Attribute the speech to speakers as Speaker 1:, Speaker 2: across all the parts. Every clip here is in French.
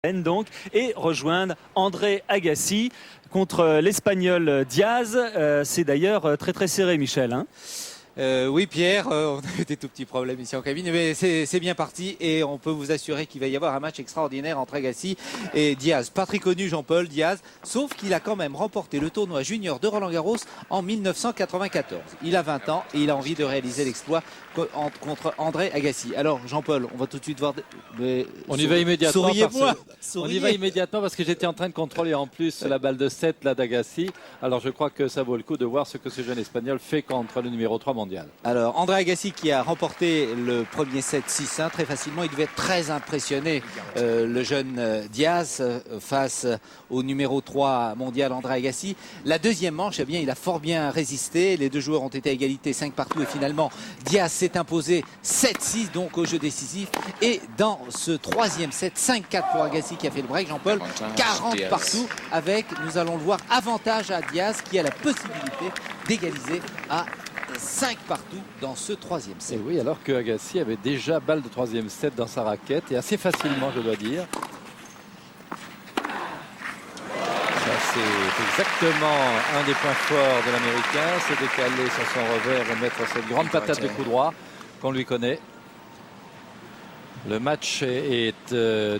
Speaker 1: donc, et rejoindre André Agassi contre l'Espagnol Diaz. C'est d'ailleurs très très serré, Michel. Hein.
Speaker 2: Oui Pierre, on a eu des tout petits problèmes ici en cabine, mais c'est bien parti et on peut vous assurer qu'il va y avoir un match extraordinaire entre Agassi et Diaz. Pas très connu Jean-Paul Diaz, sauf qu'il a quand même remporté le tournoi junior de Roland-Garros en 1994. Il a 20 ans et il a envie de réaliser l'exploit contre André Agassi. Alors Jean-Paul, on va tout de suite voir...
Speaker 3: On y va immédiatement.
Speaker 2: Souriez-moi.
Speaker 3: On y va immédiatement parce que j'étais en train de contrôler en plus la balle de 7 là d'Agassi. Alors je crois que ça vaut le coup de voir ce que ce jeune Espagnol fait contre le numéro 3 mondial.
Speaker 2: Alors André Agassi qui a remporté le premier set 6-1 très facilement. Il devait être très impressionné, le jeune Diaz, face au numéro 3 mondial André Agassi. La deuxième manche, eh bien, il a fort bien résisté. Les deux joueurs ont été à égalité 5 partout et finalement Diaz s'est imposé 7-6 donc au jeu décisif. Et dans ce troisième set, 5-4 pour Agassi qui a fait le break. Jean-Paul, 40 partout avec, nous allons le voir, avantage à Diaz qui a la possibilité d'égaliser à 5 partout dans ce troisième set.
Speaker 3: Et oui, alors que Agassi avait déjà balle de troisième set dans sa raquette et assez facilement, je dois dire. Ça, c'est exactement un des points forts de l'Américain, c'est décaler sur son revers et mettre cette grande patate de coup droit qu'on lui connaît. Le match est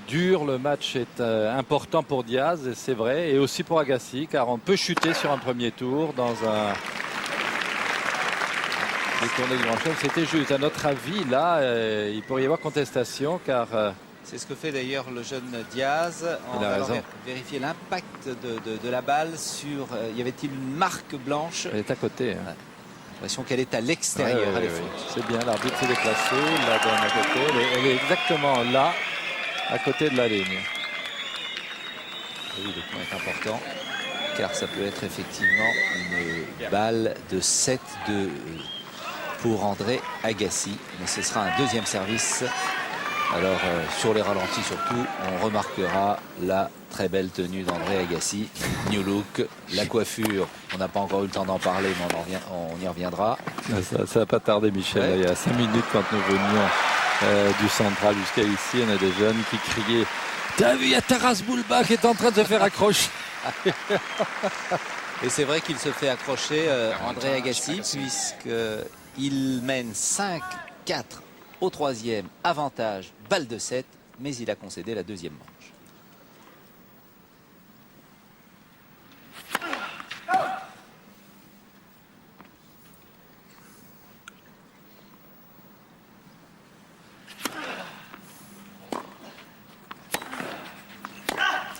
Speaker 3: dur, le match est important pour Diaz, c'est vrai, et aussi pour Agassi, car on peut chuter sur un premier tour dans un détourné de grand chelem. C'était juste, à notre avis, là, il pourrait y avoir contestation, car...
Speaker 2: c'est ce que fait d'ailleurs le jeune Diaz. On va vérifier l'impact de la balle sur... y avait-il une marque blanche?
Speaker 3: Elle est à côté. Hein.
Speaker 2: L'impression qu'elle est à l'extérieur.
Speaker 3: Oui. C'est bien, l'arbitre s'est déplacé, il la donne à côté. Elle est exactement là, à côté de la ligne.
Speaker 2: Oui, le point est important, car ça peut être effectivement une balle de 7 pour André Agassi. Mais ce sera un deuxième service. Alors, sur les ralentis surtout, on remarquera la très belle tenue d'André Agassi. New look, la coiffure, on n'a pas encore eu le temps d'en parler, mais on y reviendra.
Speaker 3: Ça n'a pas tardé, Michel. Ouais. Il y a 5 minutes, quand nous venions du central jusqu'à ici, on a des jeunes qui criaient « T'as vu, il y a Taras Bulba qui est en train de se faire accrocher !»
Speaker 2: Et c'est vrai qu'il se fait accrocher, André Agassi, puisqu'il mène 5-4 au troisième, avantage, balle de 7, mais il a concédé la deuxième manche.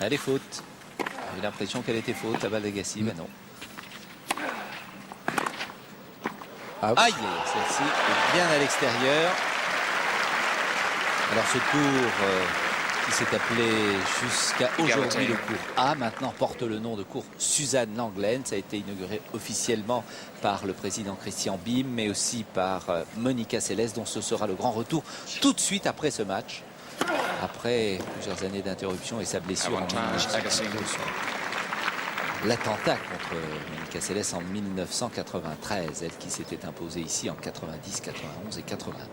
Speaker 2: Elle est faute. J'ai l'impression qu'elle était faute, la balle d'Agassi, mais non. Aïe, celle-ci est bien à l'extérieur. Alors ce cours qui s'est appelé jusqu'à aujourd'hui le cours A, maintenant porte le nom de cours Suzanne Lenglen. Ça a été inauguré officiellement par le président Christian Bim, mais aussi par Monica Seles, dont ce sera le grand retour tout de suite après ce match. Après plusieurs années d'interruption et sa blessure en 1993. L'attentat contre Monica Seles en 1993, elle qui s'était imposée ici en 90, 91 et 92.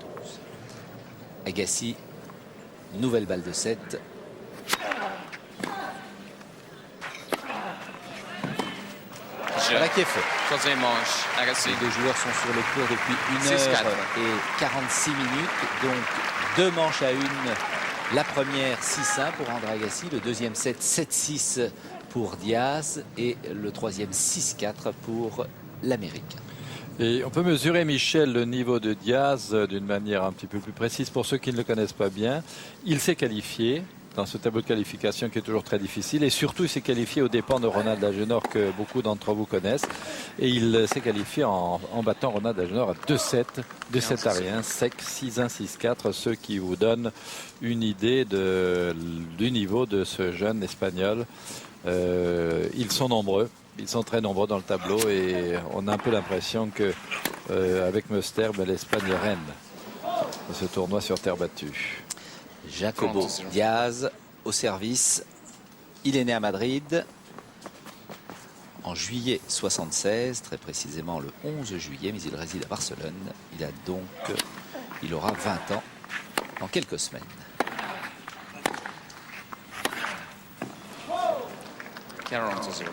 Speaker 2: Agassi, nouvelle balle de 7. Voilà qui est fait.
Speaker 4: Troisième manche, Agassi.
Speaker 2: Les deux joueurs sont sur le court depuis 1 heure et 46 minutes. Donc 2 manches à 1. La première 6-1 pour André Agassi. Le deuxième set 7-6 pour Diaz. Et le troisième 6-4 pour l'Américain.
Speaker 3: Et on peut mesurer, Michel, le niveau de Diaz d'une manière un petit peu plus précise pour ceux qui ne le connaissent pas bien. Il s'est qualifié dans ce tableau de qualification qui est toujours très difficile et surtout il s'est qualifié aux dépens de Ronald Agenor que beaucoup d'entre vous connaissent et il s'est qualifié en battant Ronald Agenor à 2-7, 2-7 à rien, sec, 6-1, 6-4, ce qui vous donne une idée du niveau de ce jeune Espagnol. Ils sont nombreux. Ils sont très nombreux dans le tableau et on a un peu l'impression que avec Muster, l'Espagne est reine de ce tournoi sur terre battue.
Speaker 2: Jacobo Diaz au service. Il est né à Madrid en juillet 76, très précisément le 11 juillet, mais il réside à Barcelone. Il aura 20 ans dans quelques semaines.
Speaker 4: 40-0.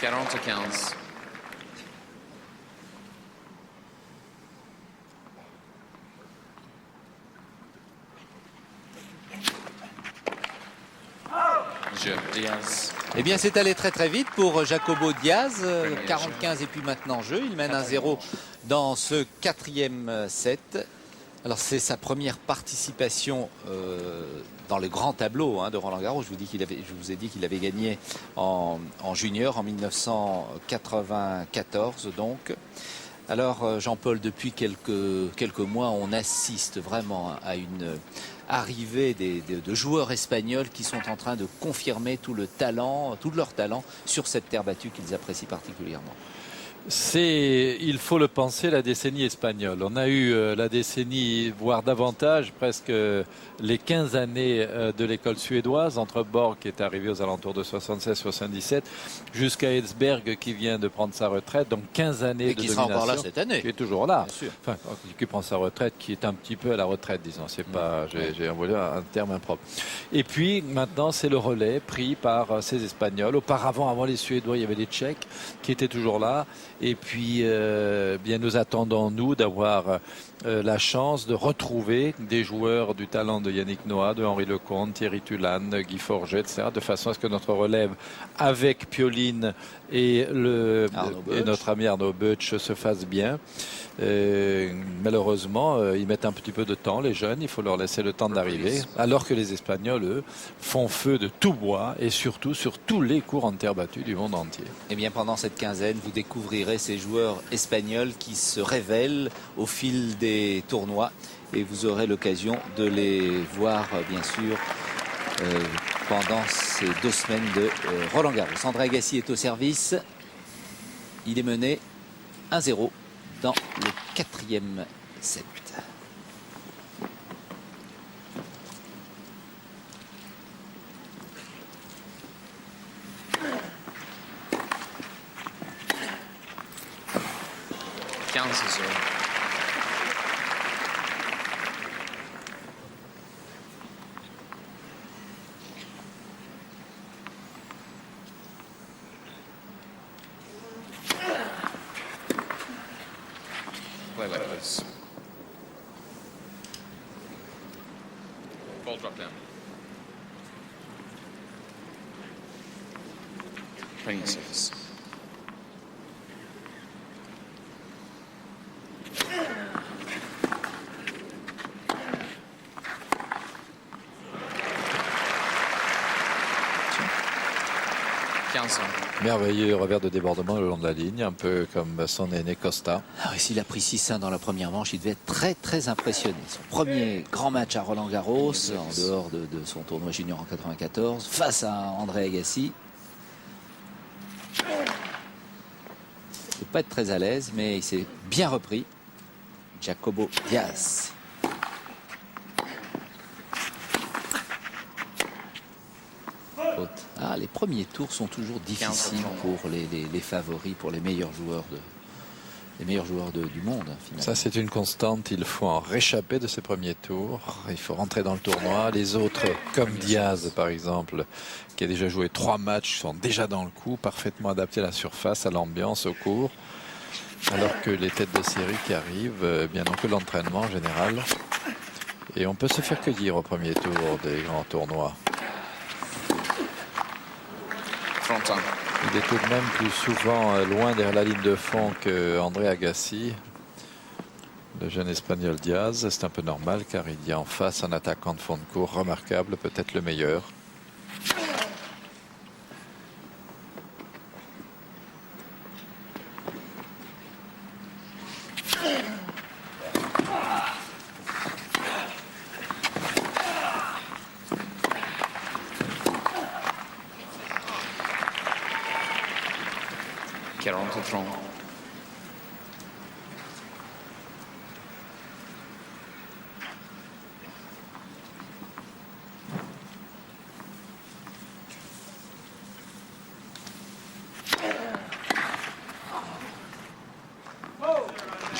Speaker 4: Quarante 15. Jeu Diaz.
Speaker 2: Eh bien, c'est allé très très vite pour Jacobo Diaz. 45 et puis maintenant jeu. Il mène 1-0 dans ce quatrième set. Alors, c'est sa première participation dans le grand tableau de Roland-Garros. Je vous ai dit qu'il avait gagné en junior en 1994. Donc, alors Jean-Paul, depuis quelques mois, on assiste vraiment à une arrivée de joueurs espagnols qui sont en train de confirmer tout leur talent sur cette terre battue qu'ils apprécient particulièrement.
Speaker 3: C'est, il faut le penser, la décennie espagnole. On a eu la décennie, voire davantage, presque les 15 années de l'école suédoise, entre Borg qui est arrivé aux alentours de 76-77, jusqu'à Edsberg qui vient de prendre sa retraite. Donc 15 années
Speaker 2: et
Speaker 3: de
Speaker 2: qui
Speaker 3: domination.
Speaker 2: sera encore là cette année.
Speaker 3: Qui est toujours là.
Speaker 2: Bien sûr.
Speaker 3: Enfin, qui prend sa retraite, qui est un petit peu à la retraite, disons. C'est pas, j'ai envoyé un terme impropre. Et puis maintenant, c'est le relais pris par ces Espagnols. Auparavant, avant les Suédois, il y avait les Tchèques qui étaient toujours là. Et puis, bien, nous attendons, nous, d'avoir la chance de retrouver des joueurs du talent de Yannick Noah, de Henri Lecomte, Thierry Tulane, Guy Forget, etc., de façon à ce que notre relève avec Pioline et notre ami Arnaud Butch se fasse bien. Malheureusement, ils mettent un petit peu de temps, les jeunes, il faut leur laisser le temps d'arriver, alors que les Espagnols, eux, font feu de tout bois et surtout sur tous les cours en terre battue du monde entier.
Speaker 2: Eh bien, pendant cette quinzaine, vous découvrirez ces joueurs espagnols qui se révèlent au fil des tournois et vous aurez l'occasion de les voir, bien sûr, pendant ces 2 semaines de Roland-Garros. André Agassi est au service. Il est mené 1-0 dans le quatrième set.
Speaker 4: Play like this. Ball drop down. Playing your service.
Speaker 3: Merveilleux revers de débordement le long de la ligne, un peu comme son aîné Costa.
Speaker 2: Ah oui, s'il a pris 6-1 dans la première manche, il devait être très très impressionné. Son premier grand match à Roland-Garros, en dehors de son tournoi junior en 94, face à André Agassi. Il ne peut pas être très à l'aise, mais il s'est bien repris. Jacobo Diaz. Ah, les premiers tours sont toujours difficiles pour les favoris, pour les meilleurs joueurs du monde. Finalement.
Speaker 3: Ça, c'est une constante. Il faut en réchapper de ces premiers tours. Il faut rentrer dans le tournoi. Les autres, comme Diaz, par exemple, qui a déjà joué 3 matchs, sont déjà dans le coup, parfaitement adaptés à la surface, à l'ambiance, au cours. Alors que les têtes de série qui arrivent, bien donc que l'entraînement en général. Et on peut se faire cueillir au premier tour des grands tournois. Il est tout de même plus souvent loin derrière la ligne de fond que André Agassi. Le jeune espagnol Diaz, c'est un peu normal car il y a en face un attaquant de fond de cours remarquable, peut-être le meilleur.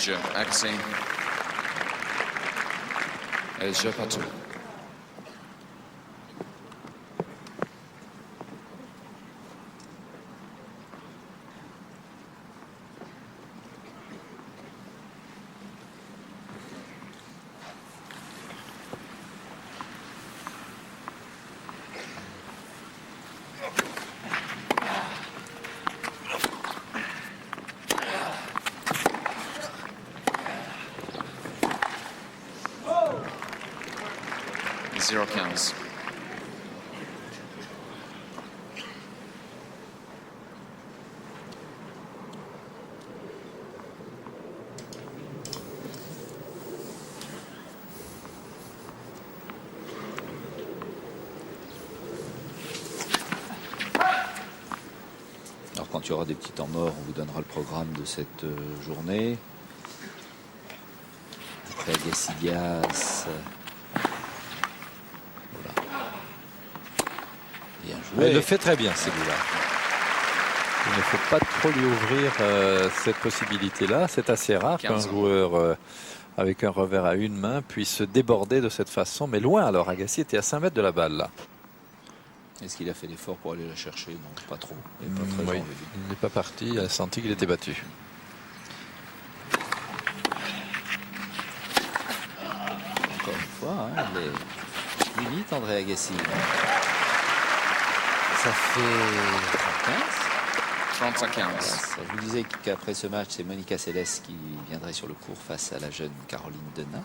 Speaker 4: jeu, Agassi. Et jeu partout. Zero counts.
Speaker 2: Alors quand il y aura des petits temps morts, on vous donnera le programme de cette journée. Après Agassi Diaz. Bien joué.
Speaker 3: Il le fait très bien, celui-là. Il ne faut pas trop lui ouvrir cette possibilité-là. C'est assez rare qu'un
Speaker 4: 15 ans.
Speaker 3: joueur avec un revers à une main puisse se déborder de cette façon. Mais loin, alors Agassi était à 5 mètres de la balle, là.
Speaker 2: Est-ce qu'il a fait l'effort pour aller la chercher? Non, pas trop. Il n'est pas très
Speaker 3: Oui,
Speaker 2: envie.
Speaker 3: il n'est pas parti, il a senti qu'il était battu.
Speaker 2: Encore une fois, hein, il est limite André Agassi. Ça fait 15.
Speaker 4: 30 à 15.
Speaker 2: Je vous disais qu'après ce match, c'est Monica Seles qui viendrait sur le court face à la jeune Caroline Denain.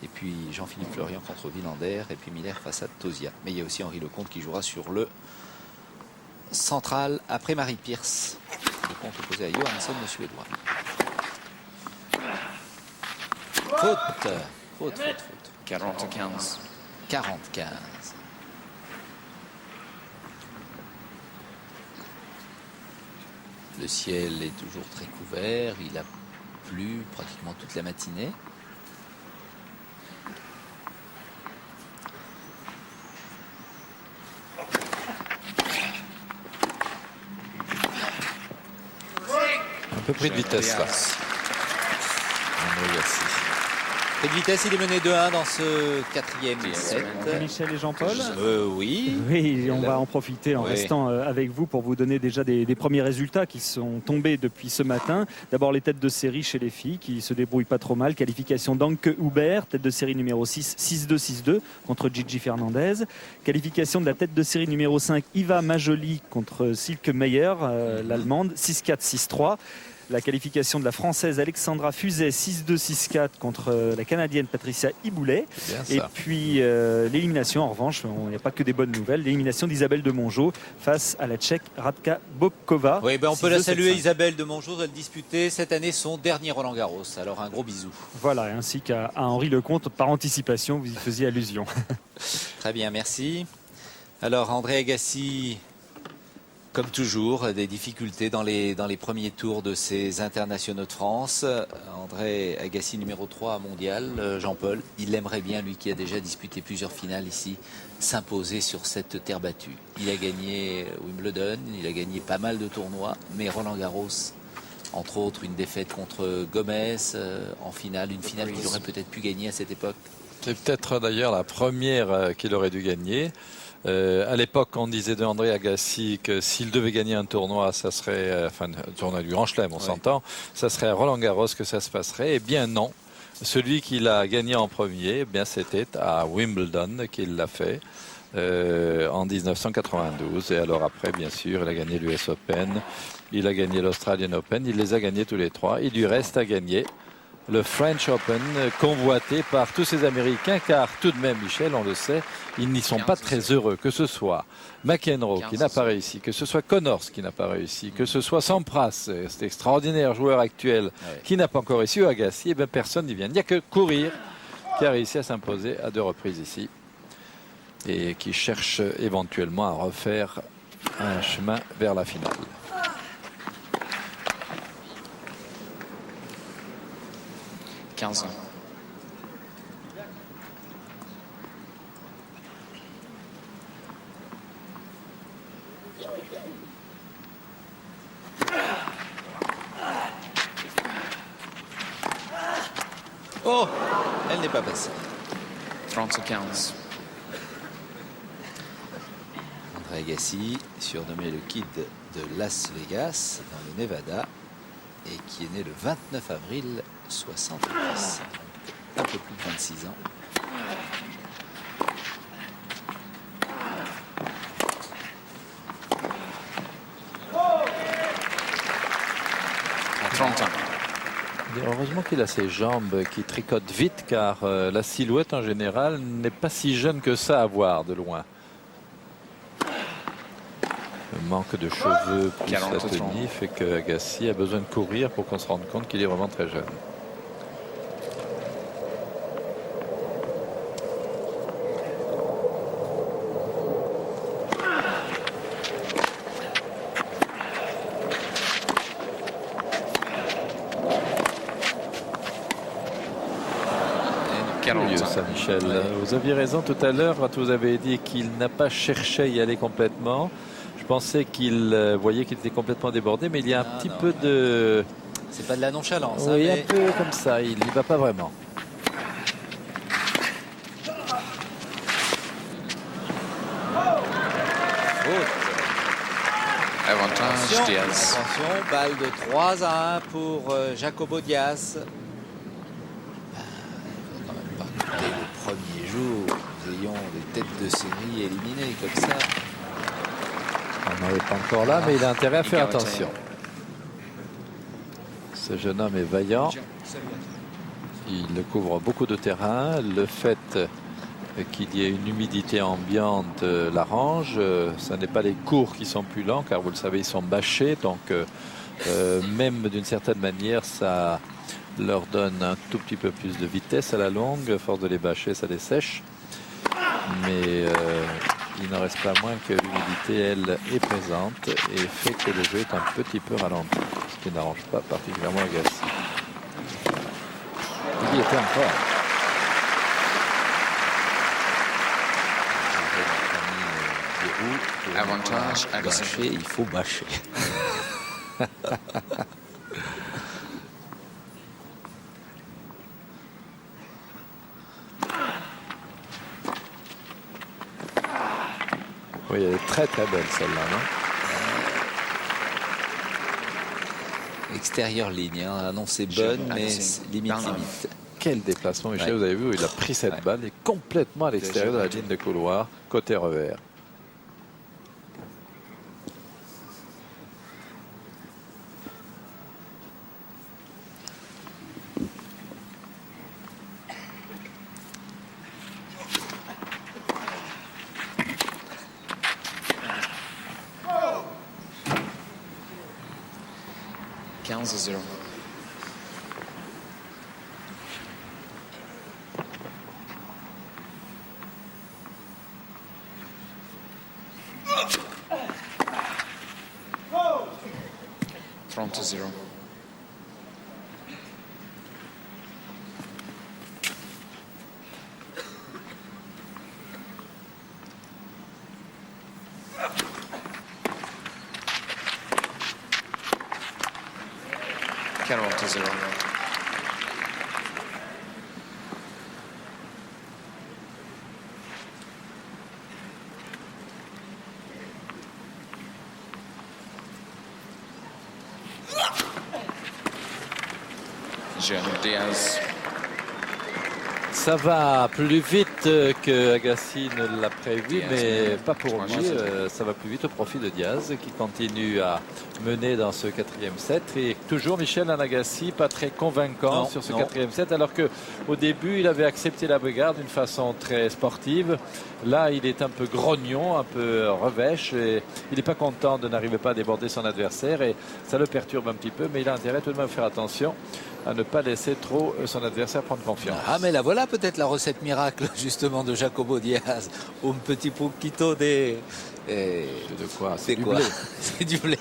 Speaker 2: Et puis Jean-Philippe Florian contre Villander. Et puis Miller face à Tosia. Mais il y a aussi Henri Lecomte qui jouera sur le central après Marie Pierce. Lecomte opposé à Johansson, le Suédois. Faute. Faute.
Speaker 4: 40 à 15.
Speaker 2: 40-15. Le ciel est toujours très couvert. Il a plu pratiquement toute la matinée.
Speaker 3: Un peu pris de vitesse, là. André Agassi.
Speaker 2: Et de vitesse, il est mené 2-1 dans ce quatrième set.
Speaker 1: Michel et Jean-Paul.
Speaker 2: Oui.
Speaker 1: Oui, on va en profiter en
Speaker 2: Oui.
Speaker 1: restant avec vous pour vous donner déjà des premiers résultats qui sont tombés depuis ce matin. D'abord les têtes de série chez les filles qui se débrouillent pas trop mal. Qualification d'Anke Huber, tête de série numéro 6, 6-2, 6-2 contre Gigi Fernandez. Qualification de la tête de série numéro 5, Iva Majoli contre Silke Meyer, l'allemande, 6-4, 6-3. La qualification de la française Alexandra Fuset, 6-2, 6-4 contre la canadienne Patricia Iboulet.
Speaker 3: C'est bien,
Speaker 1: Et
Speaker 3: ça.
Speaker 1: puis l'élimination, en revanche, il n'y a pas que des bonnes nouvelles, l'élimination d'Isabelle de Mongeau face à la Tchèque Radka Bobkova.
Speaker 2: Oui, ben on peut la
Speaker 1: 6-2,
Speaker 2: saluer,
Speaker 1: 7-5.
Speaker 2: Isabelle de Mongeau. Elle disputait cette année son dernier Roland Garros. Alors un gros bisou.
Speaker 1: Voilà, ainsi qu'à Henri Lecomte, par anticipation, vous y faisiez allusion.
Speaker 2: Très bien, merci. Alors André Agassi, comme toujours, des difficultés dans les premiers tours de ces internationaux de France. André Agassi, numéro 3 mondial. Jean-Paul, il aimerait bien, lui qui a déjà disputé plusieurs finales ici, s'imposer sur cette terre battue. Il a gagné Wimbledon, il a gagné pas mal de tournois, mais Roland Garros, entre autres, une défaite contre Gomez en finale, une finale qu'il aurait peut-être pu gagner à cette époque.
Speaker 3: C'est peut-être d'ailleurs la première qu'il aurait dû gagner. À l'époque, on disait de André Agassi que s'il devait gagner un tournoi, ça serait, enfin, un tournoi du Grand Chelem, on s'entend, ça serait à Roland Garros que ça se passerait. Eh bien non. Celui qu'il a gagné en premier, eh bien c'était à Wimbledon qu'il l'a fait en 1992. Et alors après, bien sûr, il a gagné l'US Open, il a gagné l'Australian Open, il les a gagnés tous les trois. Il lui reste à gagner le French Open, convoité par tous ces Américains, car tout de même, Michel, on le sait, ils n'y sont pas très heureux, que ce soit McEnroe qui n'a pas réussi, que ce soit Connors qui n'a pas réussi, que ce soit Sampras, cet extraordinaire joueur actuel qui n'a pas encore réussi, ou Agassi, et bien personne n'y vient. Il n'y a que Courir qui a réussi à s'imposer à 2 reprises ici et qui cherche éventuellement à refaire un chemin vers la finale. «
Speaker 4: 15 ans.
Speaker 2: Oh, elle n'est pas passée.
Speaker 4: 30-15.
Speaker 2: André Agassi, surnommé le Kid de Las Vegas, dans le Nevada, et qui est né le 29 avril 70, un peu plus de 26 ans.
Speaker 3: Heureusement qu'il a ses jambes qui tricotent vite, car la silhouette en général n'est pas si jeune que ça à voir de loin. Le manque de cheveux plus la tenue fait que Agassi a besoin de courir pour qu'on se rende compte qu'il est vraiment très jeune. Curieux, ça, Michel. Ouais. Vous aviez raison tout à l'heure quand vous avez dit qu'il n'a pas cherché à y aller complètement. Je pensais qu'il voyait qu'il était complètement débordé, mais il y a un petit peu de...
Speaker 2: C'est pas de la nonchalance.
Speaker 3: Oui, mais... un peu comme ça, il n'y va pas vraiment.
Speaker 4: Avantage Diaz.
Speaker 2: Attention, balle de 3-1 pour Jacobo Diaz. Dès le premier jour, nous ayons des têtes de série éliminées comme ça.
Speaker 3: On n'en est pas encore là, mais il a intérêt à faire attention. Ce jeune homme est vaillant. Il couvre beaucoup de terrain. Le fait qu'il y ait une humidité ambiante l'arrange. Ce n'est pas les cours qui sont plus lents, car vous le savez, ils sont bâchés. Donc, même d'une certaine manière, ça leur donne un tout petit peu plus de vitesse à la longue. À force de les bâcher, ça les sèche. Mais il n'en reste pas moins que l'humidité, elle, est présente et fait que le jeu est un petit peu ralenti, ce qui n'arrange pas particulièrement Agassi. Il y était encore.
Speaker 4: Avantage Agassi.
Speaker 2: Bâcher, il faut bâcher.
Speaker 3: Oui, elle est très très belle celle-là, non?
Speaker 2: Extérieure ligne, hein. Annoncée bonne, mais limite.
Speaker 3: Quel déplacement, Michel, vous avez vu, il a pris cette balle et complètement à l'extérieur de la ligne de couloir, côté revers.
Speaker 4: Zero. Thrown to 0. Carroll to 0. Jean Diaz.
Speaker 3: Ça va plus vite que Agassi ne l'a prévu, mais pas pour lui. Ça va plus vite au profit de Diaz qui continue à mener dans ce quatrième set. Et toujours Michel Agassi, pas très convaincant sur ce quatrième set, alors qu'au début il avait accepté la bagarre d'une façon très sportive. Là il est un peu grognon, un peu revêche, et il n'est pas content de n'arriver pas à déborder son adversaire, et ça le perturbe un petit peu, mais il a intérêt tout de même à faire attention à ne pas laisser trop son adversaire prendre confiance.
Speaker 2: Ah, mais là voilà peut-être la recette miracle justement de Jacobo Diaz, un petit poquito de...
Speaker 3: C'est de quoi?
Speaker 2: C'est du blé. C'est du blé.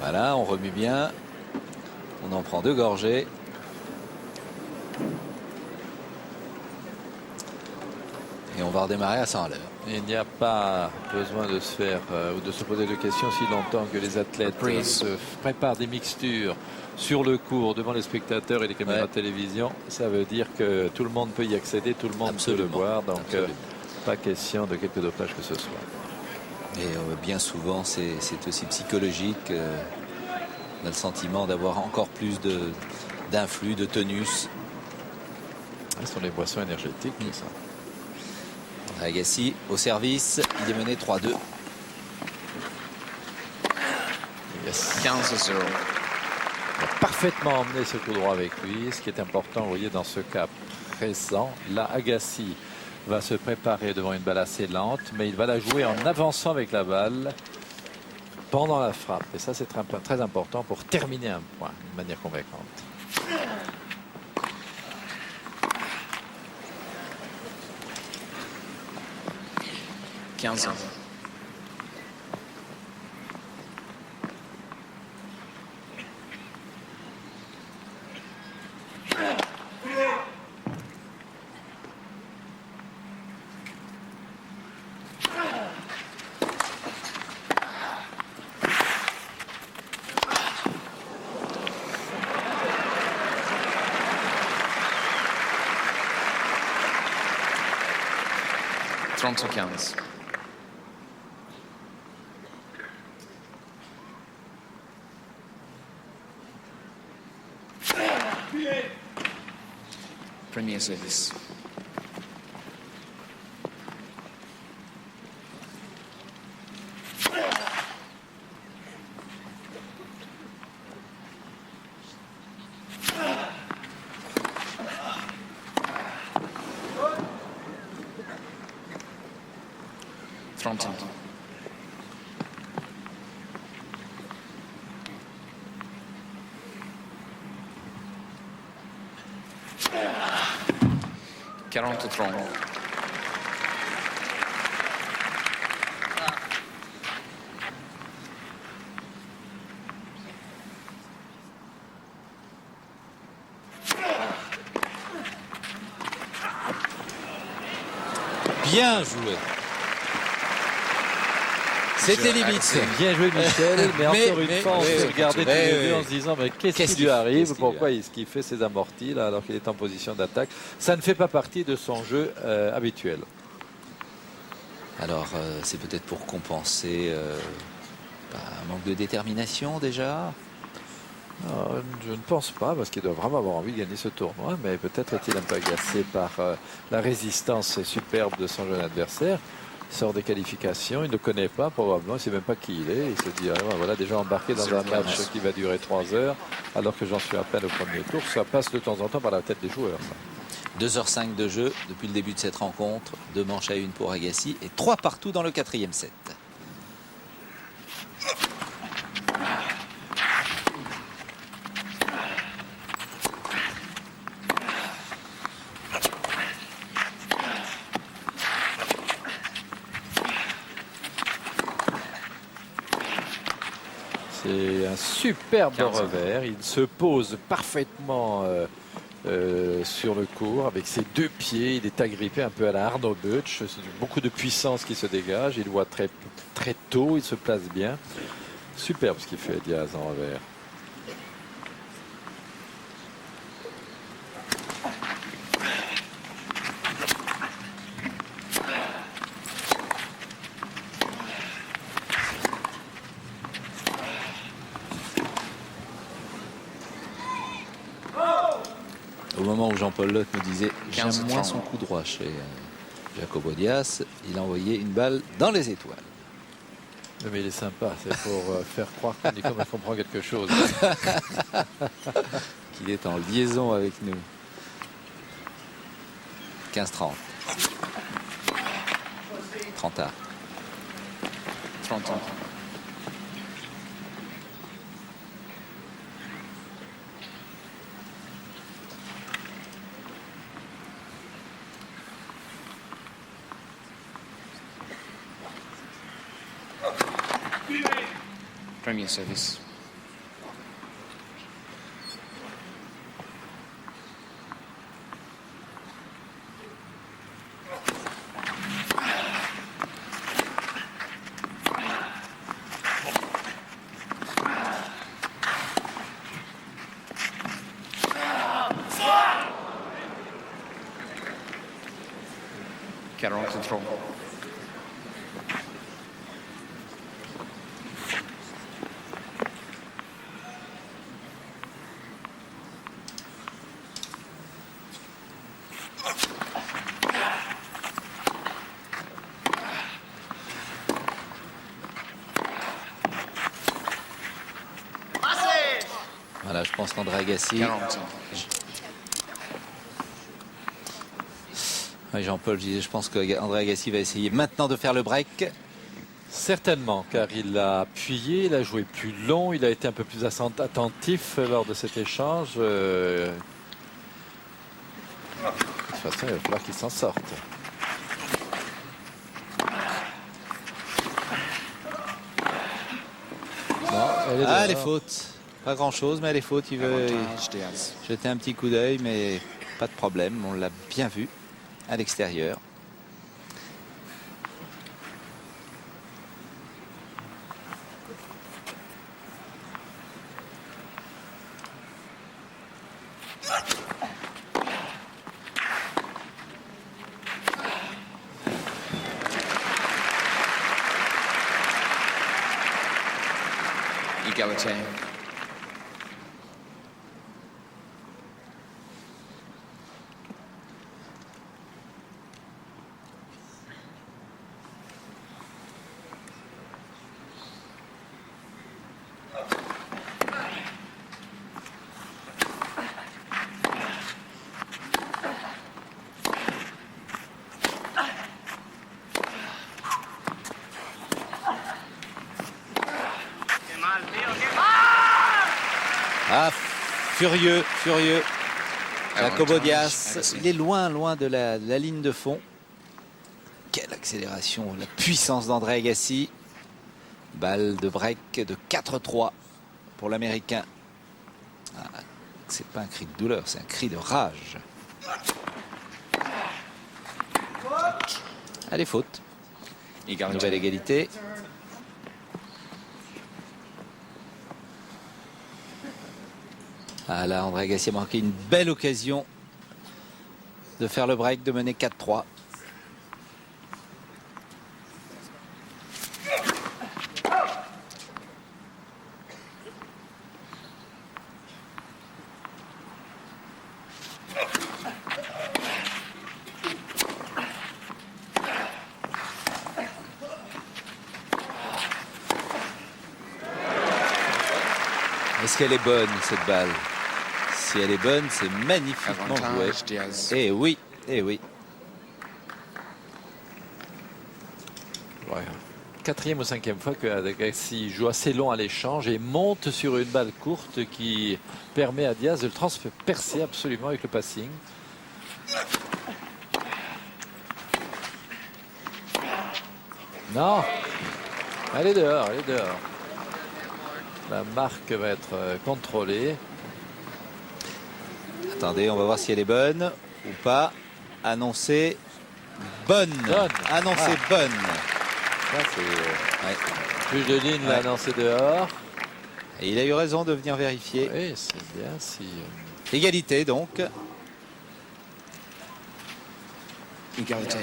Speaker 2: Voilà, on remue bien. On en prend 2 gorgées. Et on va redémarrer à 100 à l'heure.
Speaker 3: Il n'y a pas besoin de se faire ou de se poser de questions si longtemps que les athlètes se préparent des mixtures sur le court devant les spectateurs et les caméras de télévision. Ça veut dire que tout le monde peut y accéder, tout le monde peut le voir. Donc pas question de quelque dopage que ce soit.
Speaker 2: Et bien souvent c'est aussi psychologique. On a le sentiment d'avoir encore plus d'influx, de tonus.
Speaker 3: Ce sont les boissons énergétiques, ça.
Speaker 2: Agassi au service, il est mené 3-2.
Speaker 3: Yes.
Speaker 4: 15-0.
Speaker 3: Il a parfaitement emmené ce coup droit avec lui. Ce qui est important, vous voyez, dans ce cas présent, là, Agassi va se préparer devant une balle assez lente, mais il va la jouer en avançant avec la balle pendant la frappe. Et ça, c'est très important pour terminer un point de manière convaincante.
Speaker 4: 15. Trente 15. Premier service. Trente. 40-30.
Speaker 2: Bien joué. C'était limite.
Speaker 3: Bien joué Michel, mais encore une fois on se regardait tous les deux en se disant mais qu'est-ce qui lui arrive, pourquoi est-ce qu'il fait ses amortis là alors qu'il est en position d'attaque. Ça ne fait pas partie de son jeu habituel.
Speaker 2: Alors c'est peut-être pour compenser un manque de détermination déjà.
Speaker 3: Je ne pense pas parce qu'il doit vraiment avoir envie de gagner ce tournoi, mais peut-être est-il un peu agacé par la résistance superbe de son jeune adversaire. Il sort des qualifications, il ne connaît pas probablement, il ne sait même pas qui il est. Il se dit, voilà, déjà embarqué dans un match qui va durer 3 heures, alors que j'en suis à peine au premier tour. Ça passe de temps en temps par la tête des joueurs.
Speaker 2: 2h05 de jeu depuis le début de cette rencontre. 2 manches à 1 pour Agassi et 3 partout dans le 4e set.
Speaker 3: C'est un superbe revers. Il se pose parfaitement sur le court avec ses 2 pieds. Il est agrippé un peu à la Arnaud Butch. C'est beaucoup de puissance qui se dégage. Il voit très, très tôt. Il se place bien. Superbe ce qu'il fait Diaz en revers.
Speaker 2: Au moment où Jean-Paul Lotte nous disait j'aime
Speaker 4: 15-30.
Speaker 2: moins son coup droit chez Jacobo Diaz, il a envoyé une balle dans les étoiles.
Speaker 3: Mais il est sympa, c'est pour faire croire qu'on comprend quelque chose.
Speaker 2: Qu'il est en liaison avec nous. 15-30. 30 à.
Speaker 4: 30 ans. Premier service.
Speaker 2: Voilà, je pense qu'André Agassi...
Speaker 4: 40.
Speaker 2: Oui, Jean-Paul, je pense qu'André Agassi va essayer maintenant de faire le break.
Speaker 3: Certainement, car il a appuyé, il a joué plus long, il a été un peu plus attentif lors de cet échange. De toute façon, il va falloir qu'il s'en sorte. Non,
Speaker 2: Elle est faute. Pas grand-chose, mais elle est faute. Il veut
Speaker 4: Avantage Diaz.
Speaker 2: jeter un petit coup d'œil, mais pas de problème. On l'a bien vu à l'extérieur.
Speaker 4: Égalité.
Speaker 2: Ah, furieux. Jacobo Diaz, il est loin de la ligne de fond. Quelle accélération, la puissance d'André Agassi. Balle de break de 4-3 pour l'Américain. Ah, c'est pas un cri de douleur, c'est un cri de rage. Allez, faute. Nouvelle égalité. Ah là, André Agassi a manqué une belle occasion de faire le break, de mener 4-3. Est-ce qu'elle est bonne, cette balle? Si elle est bonne, c'est magnifiquement joué.
Speaker 4: Avantage Diaz.
Speaker 2: Eh oui, eh oui.
Speaker 3: Ouais. Quatrième ou cinquième fois que Agassi joue assez long à l'échange et monte sur une balle courte qui permet à Diaz de le transpercer absolument avec le passing. Non, elle est dehors, elle est dehors. La marque va être contrôlée.
Speaker 2: Attendez, on va voir si elle est bonne ou pas. Annoncée bonne. Annoncée bonne.
Speaker 3: Ça, c'est
Speaker 2: Ouais.
Speaker 3: juge de ligne l'a annoncé dehors.
Speaker 2: Et il a eu raison de venir vérifier.
Speaker 3: Oui, c'est bien si.
Speaker 2: Égalité donc.
Speaker 4: Égalité.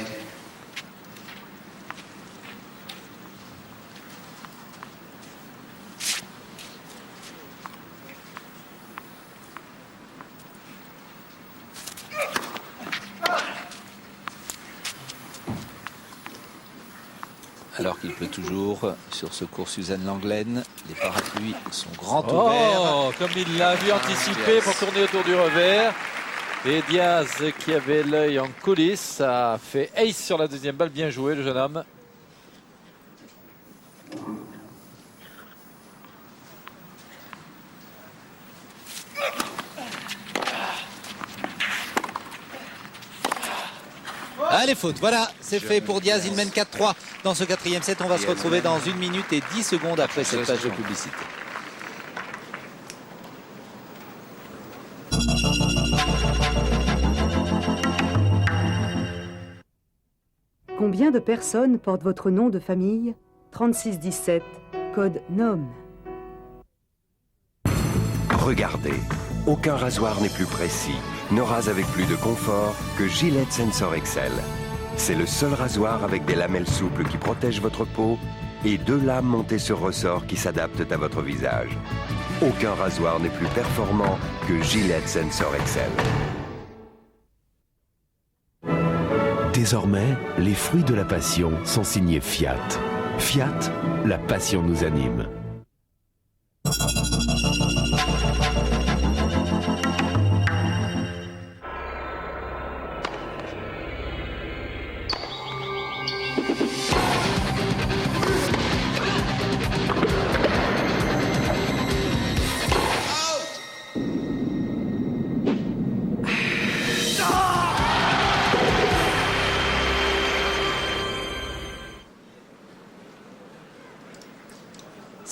Speaker 2: Alors qu'il pleut toujours sur ce cours Suzanne Langlaine. Les parapluies sont grands ouverts.
Speaker 3: Oh, comme il l'a vu anticiper pour tourner autour du revers. Et Diaz, qui avait l'œil en coulisses, a fait ace sur la deuxième balle. Bien joué, le jeune homme.
Speaker 2: Allez, faute. Voilà, c'est fait pour Diaz. Il mène 4-3 dans ce quatrième set. On va se retrouver dans 1 minute et 10 secondes après cette page de publicité.
Speaker 5: Combien de personnes portent votre nom de famille? 3617, code NOM.
Speaker 6: Regardez, aucun rasoir n'est plus précis, ne rase avec plus de confort que Gillette Sensor XL. C'est le seul rasoir avec des lamelles souples qui protègent votre peau et 2 lames montées sur ressort qui s'adaptent à votre visage. Aucun rasoir n'est plus performant que Gillette Sensor XL.
Speaker 7: Désormais, les fruits de la passion sont signés Fiat. Fiat, la passion nous anime.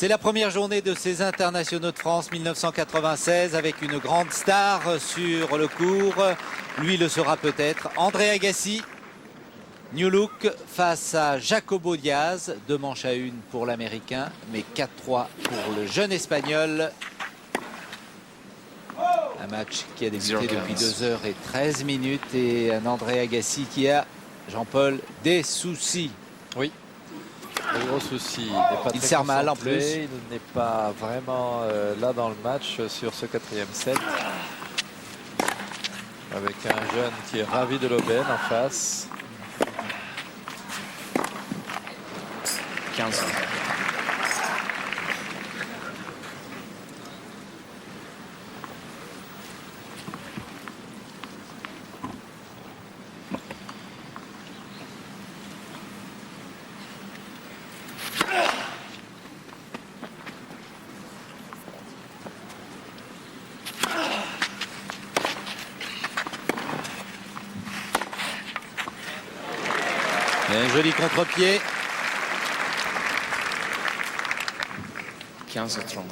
Speaker 2: C'est la première journée de ces internationaux de France 1996 avec une grande star sur le court. Lui le sera peut-être. André Agassi, New Look face à Jacobo Diaz. 2 manches à 1 pour l'Américain, mais 4-3 pour le jeune Espagnol. Un match qui a débuté depuis 2h13 et un André Agassi qui a, Jean-Paul, des soucis.
Speaker 3: Oui. Le gros souci,
Speaker 2: il sert mal en plus.
Speaker 3: Il n'est pas vraiment là dans le match sur ce 4e set. Avec un jeune qui est ravi de l'aubaine en face.
Speaker 4: 15.
Speaker 2: Un joli contre-pied.
Speaker 4: 15 30.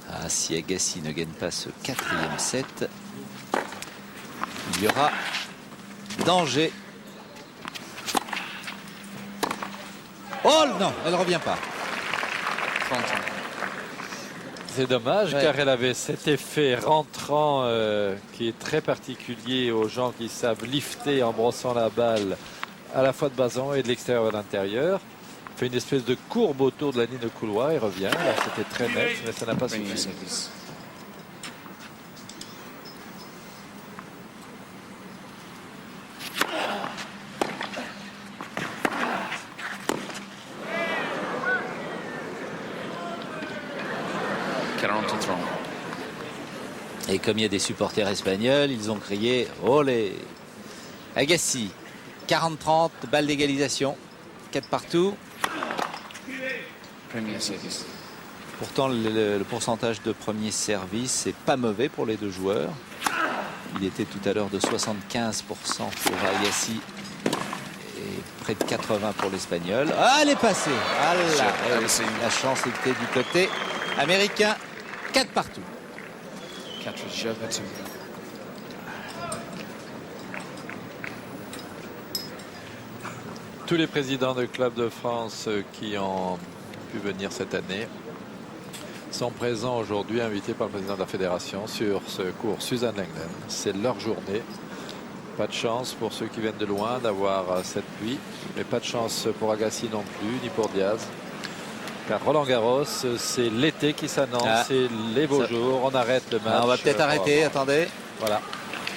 Speaker 2: Ah, si Agassi ne gagne pas ce 4e set, il y aura danger. Oh non, elle ne revient pas.
Speaker 4: 30.
Speaker 3: C'est dommage
Speaker 2: Ouais.
Speaker 3: car elle avait cet effet rentrant qui est très particulier aux gens qui savent lifter en brossant la balle à la fois de bas-en et de l'extérieur à l'intérieur. Fait une espèce de courbe autour de la ligne de couloir et revient. Là, c'était très net, mais ça n'a pas
Speaker 4: Bring your
Speaker 3: suffi.
Speaker 4: service.
Speaker 2: Et comme il y a des supporters espagnols, ils ont crié « Olé !» Agassi, 40-30, balle d'égalisation, 4 partout.
Speaker 4: Bring your service.
Speaker 2: Pourtant, le pourcentage de premier service n'est pas mauvais pour les deux joueurs. Il était tout à l'heure de 75% pour Agassi et près de 80% pour l'Espagnol. Ah, elle est passée. Ah là, eh oui, la chance était du côté américain. 4 partout.
Speaker 4: 4 jeux battus.
Speaker 3: Tous les présidents de clubs de France qui ont pu venir cette année sont présents aujourd'hui, invités par le président de la fédération sur ce cours Suzanne Lenglen. C'est leur journée. Pas de chance pour ceux qui viennent de loin d'avoir cette pluie, mais pas de chance pour Agassi non plus, ni pour Diaz. Car Roland Garros, c'est l'été qui s'annonce, c'est les beaux jours. On arrête le match.
Speaker 2: On va peut-être arrêter, attendez.
Speaker 3: Voilà.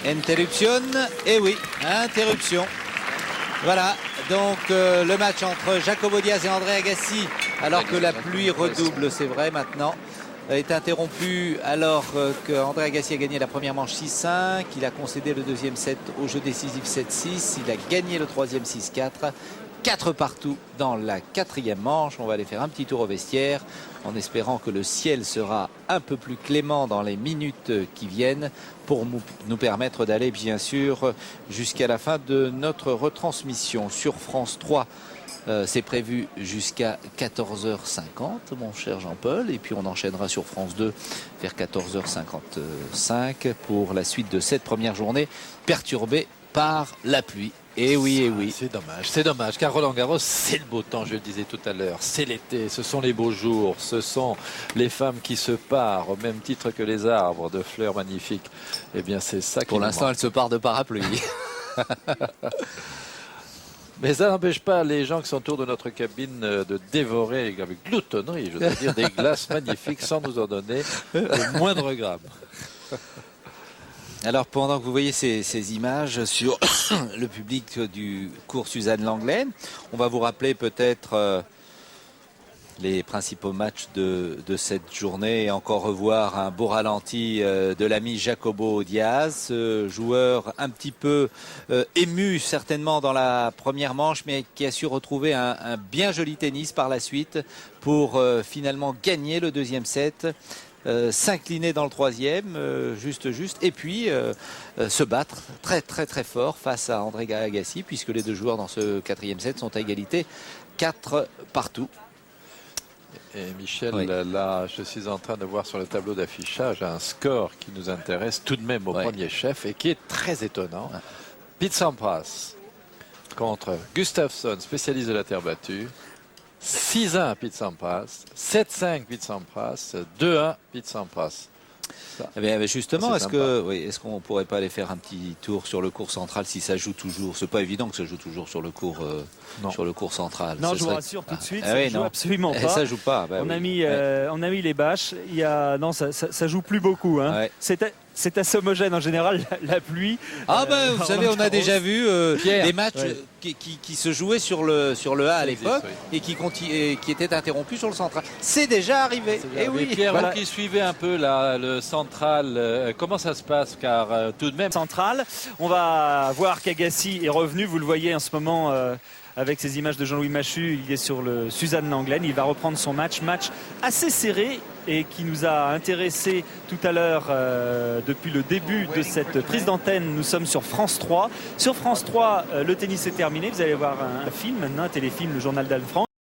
Speaker 2: Interruption, et oui, interruption. Voilà, donc le match entre Jacobo Diaz et André Agassi, alors que la pluie redouble, c'est vrai maintenant, est interrompu alors qu'André Agassi a gagné la première manche 6-5, il a concédé le deuxième set au jeu décisif 7-6, il a gagné le troisième 6-4. 4 partout dans la 4e manche. On va aller faire un petit tour au vestiaire en espérant que le ciel sera un peu plus clément dans les minutes qui viennent pour nous permettre d'aller bien sûr jusqu'à la fin de notre retransmission sur France 3. C'est prévu jusqu'à 14h50 mon cher Jean-Paul, et puis on enchaînera sur France 2 vers 14h55 pour la suite de cette première journée perturbée par la pluie. Et oui, et oui.
Speaker 3: C'est dommage, car Roland Garros, c'est le beau temps, je le disais tout à l'heure. C'est l'été, ce sont les beaux jours, ce sont les femmes qui se parent au même titre que les arbres de fleurs magnifiques. Eh bien, c'est ça qui
Speaker 2: Pour
Speaker 3: nous
Speaker 2: l'instant,
Speaker 3: manque.
Speaker 2: elle se part de parapluie.
Speaker 3: Mais ça n'empêche pas les gens qui sont autour de notre cabine de dévorer avec gloutonnerie, je veux dire, des glaces magnifiques sans nous en donner le moindre gramme.
Speaker 2: Alors pendant que vous voyez ces images sur le public du cours Suzanne Lenglen, on va vous rappeler peut-être les principaux matchs de cette journée et encore revoir un beau ralenti de l'ami Jacobo Diaz, joueur un petit peu ému certainement dans la première manche, mais qui a su retrouver un bien joli tennis par la suite pour finalement gagner le deuxième set s'incliner dans le troisième, juste, et puis se battre très très très fort face à André Agassi, puisque les deux joueurs dans ce 4e set sont à égalité, 4 partout.
Speaker 3: Et Michel,
Speaker 2: Oui.
Speaker 3: là, je suis en train de voir sur le tableau d'affichage un score qui nous intéresse tout de même au premier chef et qui est très étonnant. Pete Sampras contre Gustafsson, spécialiste de la terre battue. 6-1 Pete Sampras, 7-5 Pete Sampras, 2-1 Pete Sampras.
Speaker 2: Eh bien, justement,
Speaker 3: C'est
Speaker 2: est-ce qu'on pourrait pas aller faire un petit tour sur le cours central si ça joue toujours? C'est pas évident que ça joue toujours sur le cours central.
Speaker 1: Non,
Speaker 2: Ce
Speaker 1: je vous
Speaker 2: serait-
Speaker 1: rassure tout de suite,
Speaker 2: Ah
Speaker 1: ça
Speaker 2: oui,
Speaker 1: ne joue
Speaker 2: non.
Speaker 1: absolument
Speaker 2: Eh,
Speaker 1: pas.
Speaker 2: ça joue pas. Bah
Speaker 1: On
Speaker 2: oui.
Speaker 1: a mis les bâches. Non, ça joue plus beaucoup. Hein.
Speaker 2: Ouais.
Speaker 1: C'est assez homogène en général, la pluie.
Speaker 2: Ah ben, vous savez, on a déjà vu
Speaker 3: Pierre.
Speaker 2: des matchs
Speaker 1: Ouais.
Speaker 2: qui se jouaient sur le A à
Speaker 3: Ça
Speaker 2: l'époque
Speaker 3: existe,
Speaker 2: et qui étaient interrompus sur le central. C'est déjà arrivé.
Speaker 3: Et
Speaker 2: Eh oui.
Speaker 3: Pierre,
Speaker 1: Voilà.
Speaker 3: vous qui suivez un peu le central, comment ça se passe? Car tout de même,
Speaker 1: Centrale. On va voir qu'Agassi est revenu. Vous le voyez en ce moment avec ces images de Jean-Louis Machu. Il est sur le Suzanne Langlaine. Il va reprendre son match assez serré et qui nous a intéressés tout à l'heure depuis le début de cette prise d'antenne. Nous sommes sur France 3. Sur France 3, le tennis est terminé. Vous allez voir un film maintenant, un téléfilm, le journal d'Anne Frank.